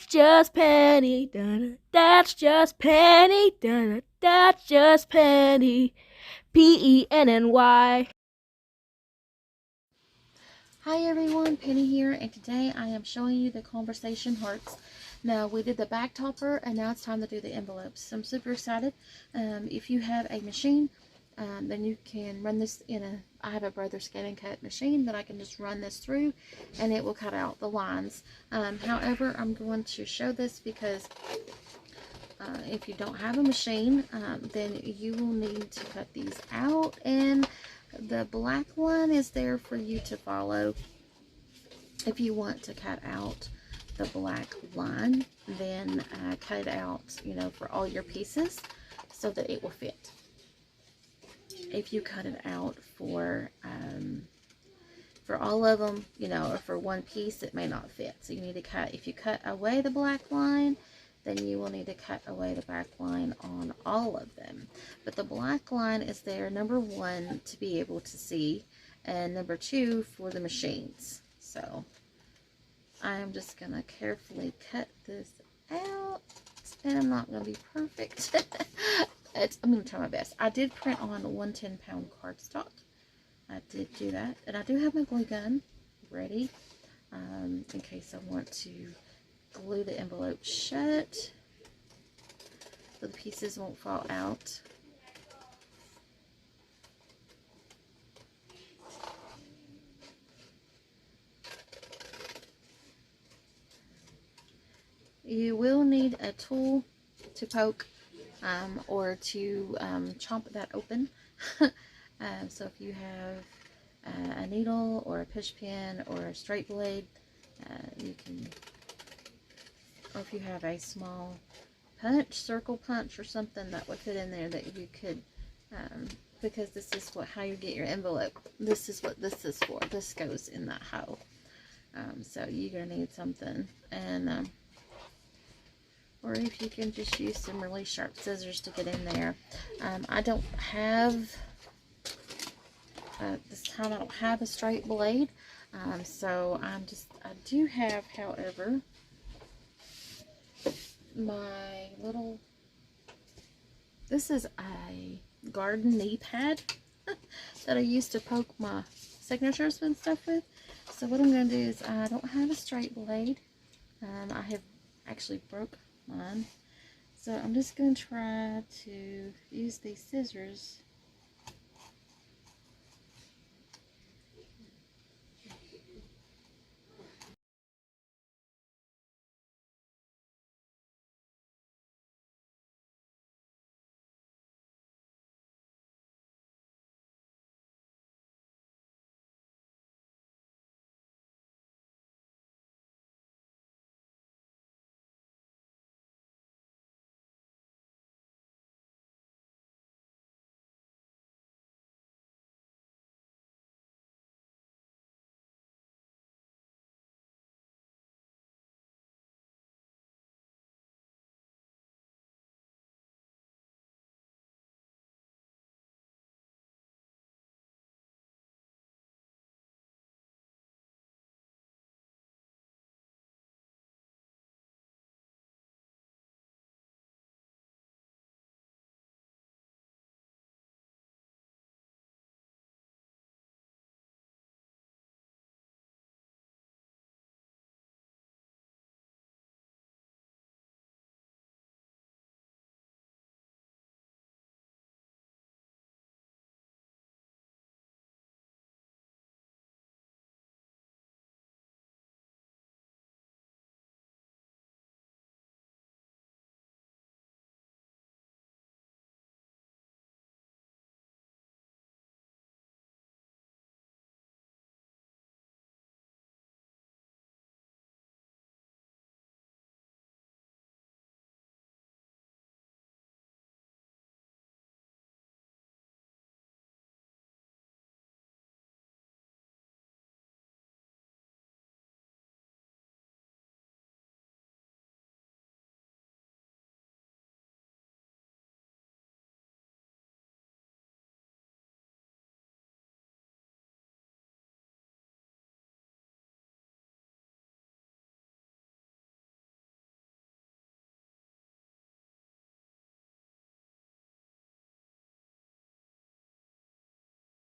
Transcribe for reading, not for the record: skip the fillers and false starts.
That's just Penny. Dun, that's just Penny. Dun, that's just Penny. Penny. Hi everyone, Penny here, and today I am showing you the conversation hearts. Now, we did the back topper, and now it's time to do the envelopes. So I'm super excited. If you have a machine, then you can run this in I have a Brother Scan and Cut machine that I can just run this through, and it will cut out the lines. However, I'm going to show this because if you don't have a machine, then you will need to cut these out, and the black one is there for you to follow. If you want to cut out the black line, then cut it out, for all your pieces so that it will fit. If you cut it out for all of them, or for one piece, it may not fit. So you need to cut, if you cut away the black line, then you will need to cut away the back line on all of them. But the black line is there, number one, to be able to see, and number two, for the machines. So I'm just going to carefully cut this out, and I'm not going to be perfect. I'm going to try my best. I did print on 110-pound cardstock. I did do that, and I do have my glue gun ready in case I want to glue the envelope shut so the pieces won't fall out. You will need a tool to poke or to chomp that open. So if you have a needle or a push pin or a straight blade, you can, or if you have a small punch, circle punch or something that would fit in there, that you could, because this is how you get your envelope. This is what this is for. This goes in that hole. So you're going to need something, and or if you can just use some really sharp scissors to get in there. I don't have, this time I don't have a straight blade, so I do have, however, my little, this is a garden knee pad that I used to poke my signatures and stuff with. So what I'm going to do is, I don't have a straight blade. I have actually broke mine. So I'm just going to try to use these scissors